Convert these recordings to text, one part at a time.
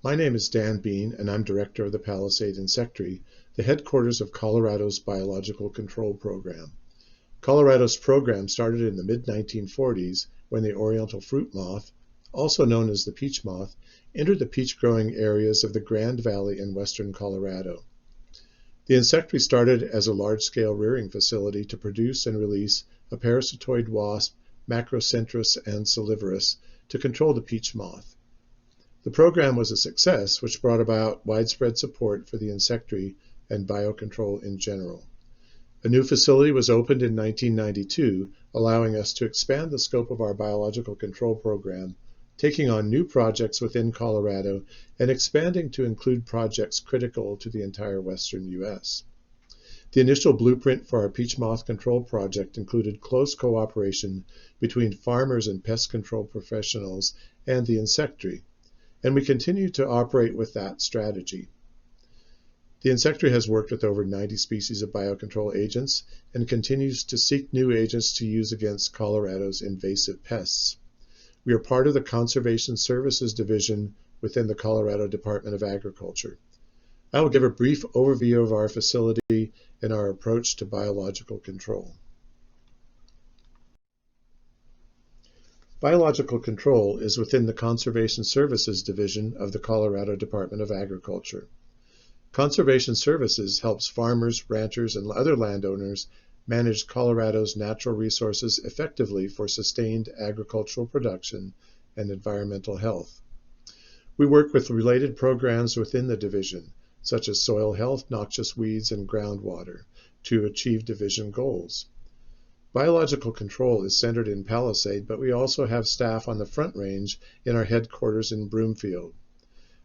My name is Dan Bean, and I'm director of the Palisade Insectary, the headquarters of Colorado's Biological Control Program. Colorado's program started in the mid-1940s when the oriental fruit moth, also known as the peach moth, entered the peach-growing areas of the Grand Valley in western Colorado. The insectary started as a large-scale rearing facility to produce and release a parasitoid wasp, Macrocentrus salivarius, to control the peach moth. The program was a success, which brought about widespread support for the insectary and biocontrol in general. A new facility was opened in 1992, allowing us to expand the scope of our biological control program, taking on new projects within Colorado and expanding to include projects critical to the entire western U.S. The initial blueprint for our peach moth control project included close cooperation between farmers and pest control professionals and the insectary, and we continue to operate with that strategy. The insectary has worked with over 90 species of biocontrol agents and continues to seek new agents to use against Colorado's invasive pests. We are part of the Conservation Services Division within the Colorado Department of Agriculture. I will give a brief overview of our facility and our approach to biological control. Biological control is within the Conservation Services Division of the Colorado Department of Agriculture. Conservation Services helps farmers, ranchers, and other landowners manage Colorado's natural resources effectively for sustained agricultural production and environmental health. We work with related programs within the division, such as soil health, noxious weeds, and groundwater, to achieve division goals. Biological control is centered in Palisade, but we also have staff on the Front Range in our headquarters in Broomfield.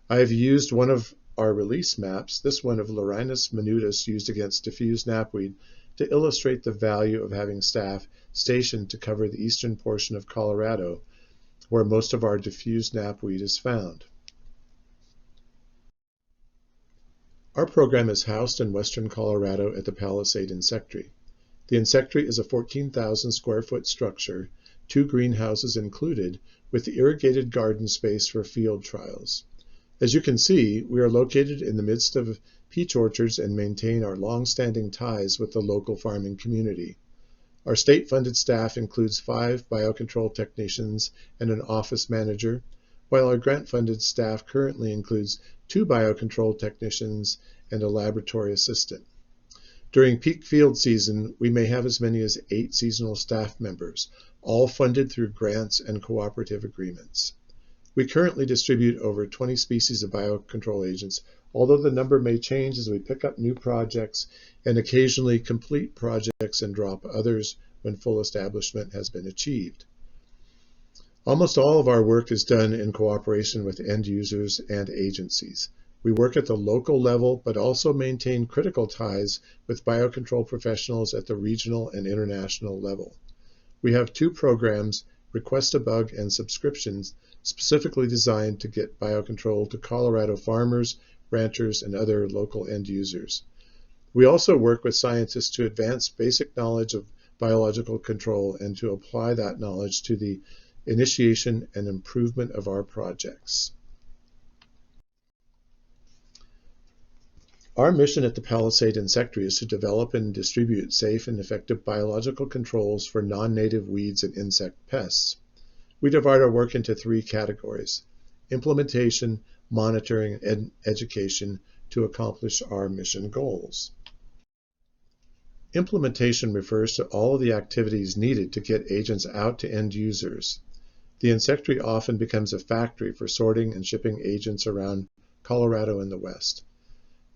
I have used one of our release maps, this one of Larinus minutus used against diffuse knapweed, to illustrate the value of having staff stationed to cover the eastern portion of Colorado, where most of our diffuse knapweed is found. Our program is housed in western Colorado at the Palisade Insectary. The insectary is a 14,000 square foot structure, 2 greenhouses included, with irrigated garden space for field trials. As you can see, we are located in the midst of peach orchards and maintain our long-standing ties with the local farming community. Our state-funded staff includes 5 biocontrol technicians and an office manager, while our grant-funded staff currently includes 2 biocontrol technicians and a laboratory assistant. During peak field season, we may have as many as 8 seasonal staff members, all funded through grants and cooperative agreements. We currently distribute over 20 species of biocontrol agents, although the number may change as we pick up new projects and occasionally complete projects and drop others when full establishment has been achieved. Almost all of our work is done in cooperation with end users and agencies. We work at the local level, but also maintain critical ties with biocontrol professionals at the regional and international level. We have 2 programs, Request a Bug and subscriptions, specifically designed to get biocontrol to Colorado farmers, ranchers, and other local end users. We also work with scientists to advance basic knowledge of biological control and to apply that knowledge to the initiation and improvement of our projects. Our mission at the Palisade Insectary is to develop and distribute safe and effective biological controls for non-native weeds and insect pests. We divide our work into 3 categories: implementation, monitoring, and education to accomplish our mission goals. Implementation refers to all of the activities needed to get agents out to end users. The insectary often becomes a factory for sorting and shipping agents around Colorado and the West.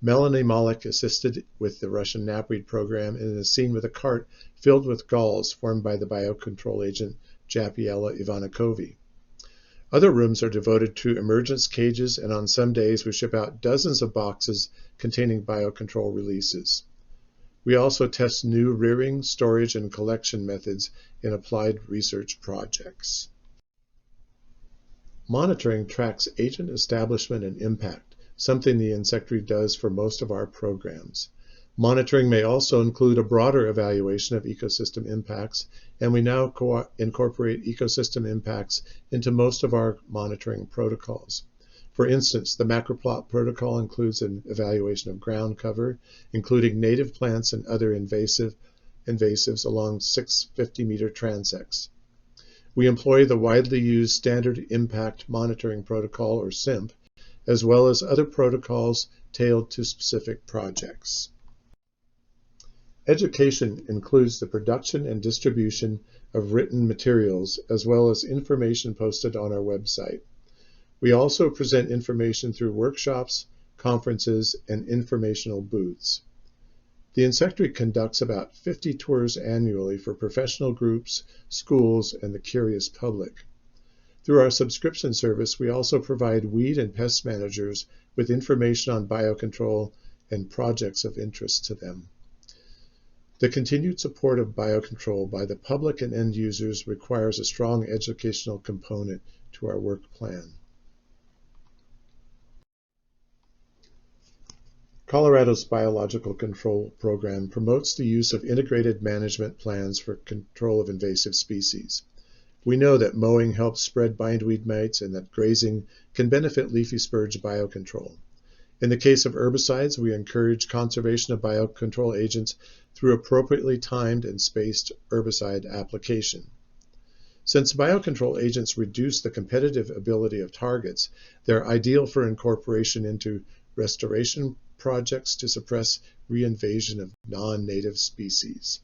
Melanie Malik assisted with the Russian knapweed program and is seen with a cart filled with galls formed by the biocontrol agent Japiella Ivanakovi. Other rooms are devoted to emergence cages, and on some days we ship out dozens of boxes containing biocontrol releases. We also test new rearing, storage, and collection methods in applied research projects. Monitoring tracks agent establishment and impact, something the insectary does for most of our programs. Monitoring may also include a broader evaluation of ecosystem impacts, and we now incorporate ecosystem impacts into most of our monitoring protocols. For instance, the macroplot protocol includes an evaluation of ground cover, including native plants and other invasives along 650-meter transects. We employ the widely used Standard Impact Monitoring Protocol, or SIMP, as well as other protocols tailored to specific projects. Education includes the production and distribution of written materials, as well as information posted on our website. We also present information through workshops, conferences, and informational booths. The Insectary conducts about 50 tours annually for professional groups, schools, and the curious public. Through our subscription service, we also provide weed and pest managers with information on biocontrol and projects of interest to them. The continued support of biocontrol by the public and end users requires a strong educational component to our work plan. Colorado's Biological Control Program promotes the use of integrated management plans for control of invasive species. We know that mowing helps spread bindweed mites and that grazing can benefit leafy spurge biocontrol. In the case of herbicides, we encourage conservation of biocontrol agents through appropriately timed and spaced herbicide application. Since biocontrol agents reduce the competitive ability of targets, they're ideal for incorporation into restoration projects to suppress reinvasion of non-native species.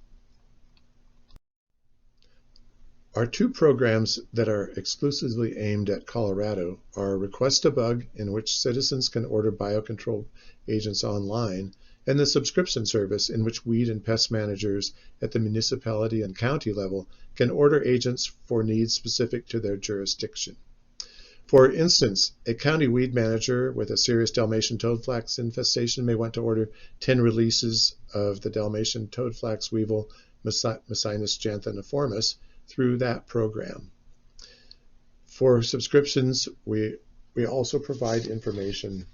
Our two programs that are exclusively aimed at Colorado are Request a Bug, in which citizens can order biocontrol agents online, and the subscription service, in which weed and pest managers at the municipality and county level can order agents for needs specific to their jurisdiction. For instance, a county weed manager with a serious Dalmatian toadflax infestation may want to order 10 releases of the Dalmatian toadflax weevil Macinus janthiniformis through that program. For subscriptions, we also provide information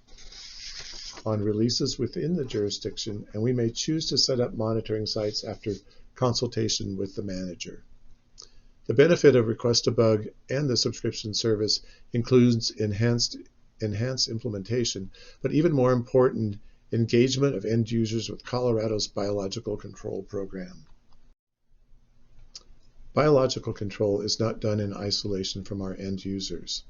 on releases within the jurisdiction, and we may choose to set up monitoring sites after consultation with the manager. The benefit of Request a Bug and the subscription service includes enhanced implementation, but even more important, engagement of end users with Colorado's biological control program. Biological control is not done in isolation from our end users.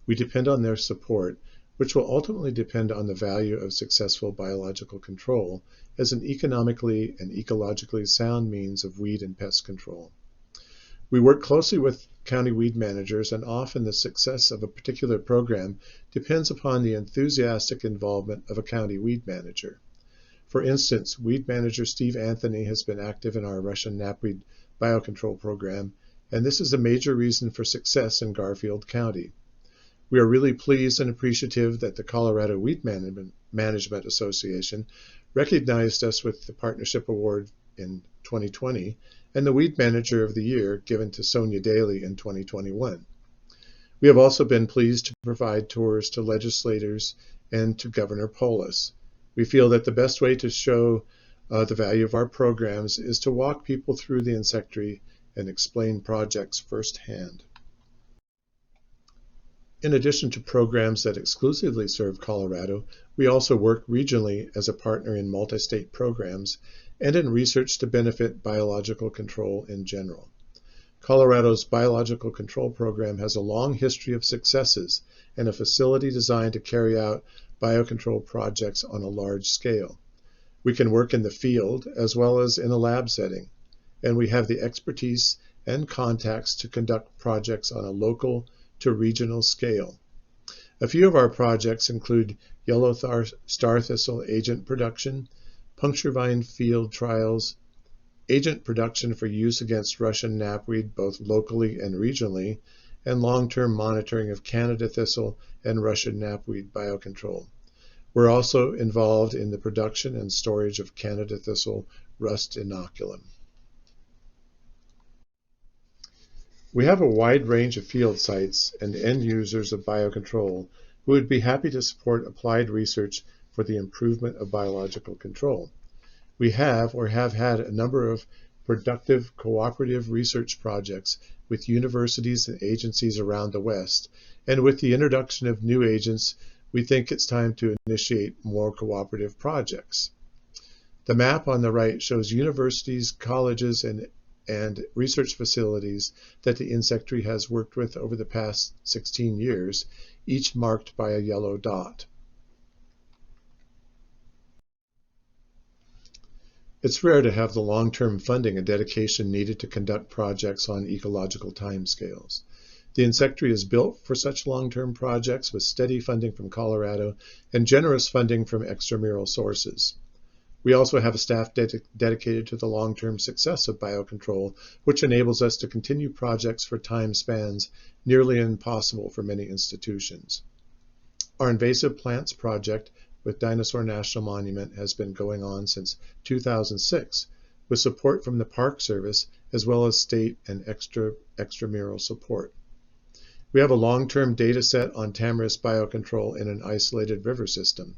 We depend on their support, which will ultimately depend on the value of successful biological control as an economically and ecologically sound means of weed and pest control. We work closely with county weed managers, and often the success of a particular program depends upon the enthusiastic involvement of a county weed manager. For instance, weed manager Steve Anthony has been active in our Russian knapweed biocontrol program, and this is a major reason for success in Garfield County. We are really pleased and appreciative that the Colorado Weed Management Association recognized us with the Partnership Award in 2020 and the Weed Manager of the Year given to Sonia Daly in 2021. We have also been pleased to provide tours to legislators and to Governor Polis. We feel that the best way to show the value of our programs is to walk people through the insectary and explain projects firsthand. In addition to programs that exclusively serve Colorado, we also work regionally as a partner in multi-state programs and in research to benefit biological control in general. Colorado's biological control program has a long history of successes and a facility designed to carry out biocontrol projects on a large scale. We can work in the field as well as in a lab setting, and we have the expertise and contacts to conduct projects on a local to regional scale. A few of our projects include yellow star thistle agent production, puncture vine field trials, agent production for use against Russian knapweed both locally and regionally, and long-term monitoring of Canada thistle and Russian knapweed biocontrol. We're also involved in the production and storage of Canada thistle rust inoculum. We have a wide range of field sites and end users of biocontrol who would be happy to support applied research for the improvement of biological control. We have or have had a number of productive cooperative research projects with universities and agencies around the West, and with the introduction of new agents, we think it's time to initiate more cooperative projects. The map on the right shows universities, colleges, and research facilities that the Insectary has worked with over the past 16 years, each marked by a yellow dot. It's rare to have the long-term funding and dedication needed to conduct projects on ecological timescales. The Insectary is built for such long-term projects with steady funding from Colorado and generous funding from extramural sources. We also have a staff dedicated to the long-term success of biocontrol, which enables us to continue projects for time spans nearly impossible for many institutions. Our invasive plants project with Dinosaur National Monument has been going on since 2006, with support from the Park Service as well as state and extramural support. We have a long-term data set on Tamarisk biocontrol in an isolated river system.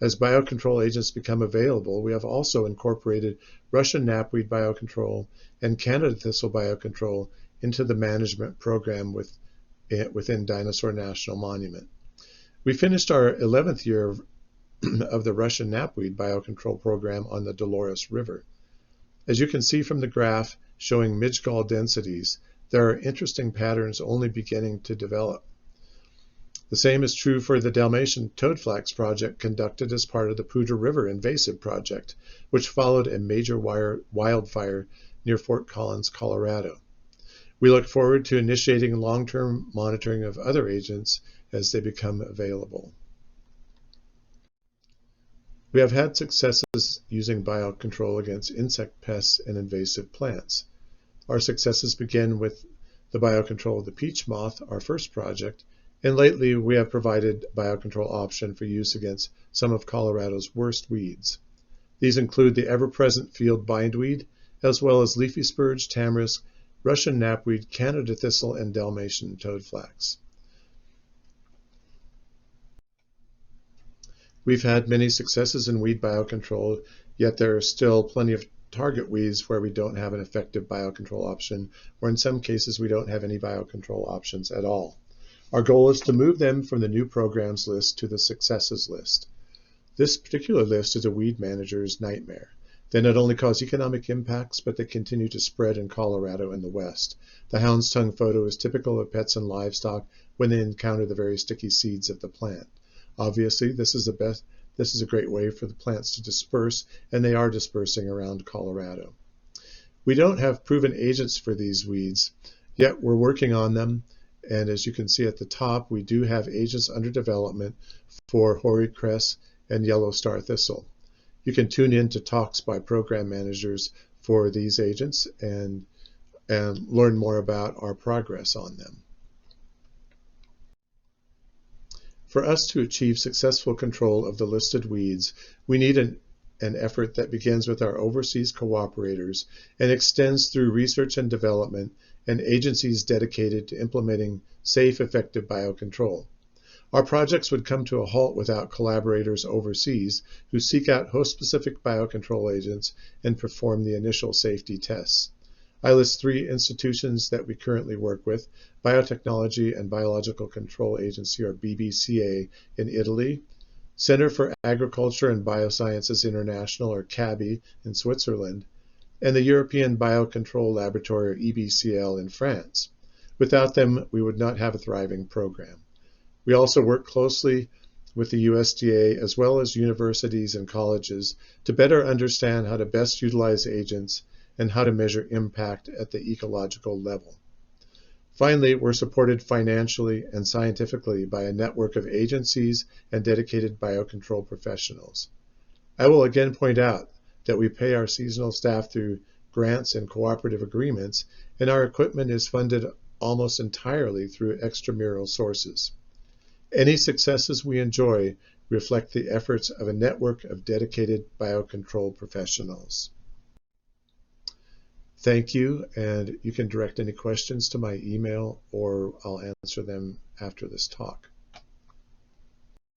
As biocontrol agents become available, we have also incorporated Russian knapweed biocontrol and Canada thistle biocontrol into the management program within Dinosaur National Monument. We finished our 11th year of the Russian knapweed biocontrol program on the Dolores River. As you can see from the graph showing midge-gall densities, there are interesting patterns only beginning to develop. The same is true for the Dalmatian toadflax project conducted as part of the Poudre River invasive project, which followed a major wildfire near Fort Collins, Colorado. We look forward to initiating long-term monitoring of other agents as they become available. We have had successes using biocontrol against insect pests and invasive plants. Our successes begin with the biocontrol of the peach moth, our first project, and lately we have provided biocontrol option for use against some of Colorado's worst weeds. These include the ever-present field bindweed, as well as leafy spurge, tamarisk, Russian knapweed, Canada thistle, and Dalmatian toadflax. We've had many successes in weed biocontrol, yet there are still plenty of target weeds where we don't have an effective biocontrol option, or in some cases we don't have any biocontrol options at all. Our goal is to move them from the new programs list to the successes list. This particular list is a weed manager's nightmare. They not only cause economic impacts, but they continue to spread in Colorado and the West. The hound's tongue photo is typical of pets and livestock when they encounter the very sticky seeds of the plant. Obviously, this is a great way for the plants to disperse, and they are dispersing around Colorado. We don't have proven agents for these weeds, yet we're working on them, and as you can see at the top, we do have agents under development for hoary cress and yellow star thistle. You can tune in to talks by program managers for these agents and learn more about our progress on them. For us to achieve successful control of the listed weeds, we need an effort that begins with our overseas cooperators and extends through research and development and agencies dedicated to implementing safe, effective biocontrol. Our projects would come to a halt without collaborators overseas who seek out host-specific biocontrol agents and perform the initial safety tests. I list 3 institutions that we currently work with: Biotechnology and Biological Control Agency, or BBCA, in Italy, Center for Agriculture and Biosciences International, or CABI, in Switzerland, and the European Biocontrol Laboratory, or EBCL, in France. Without them, we would not have a thriving program. We also work closely with the USDA as well as universities and colleges to better understand how to best utilize agents and how to measure impact at the ecological level. Finally, we're supported financially and scientifically by a network of agencies and dedicated biocontrol professionals. I will again point out that we pay our seasonal staff through grants and cooperative agreements, and our equipment is funded almost entirely through extramural sources. Any successes we enjoy reflect the efforts of a network of dedicated biocontrol professionals. Thank you, and you can direct any questions to my email, or I'll answer them after this talk.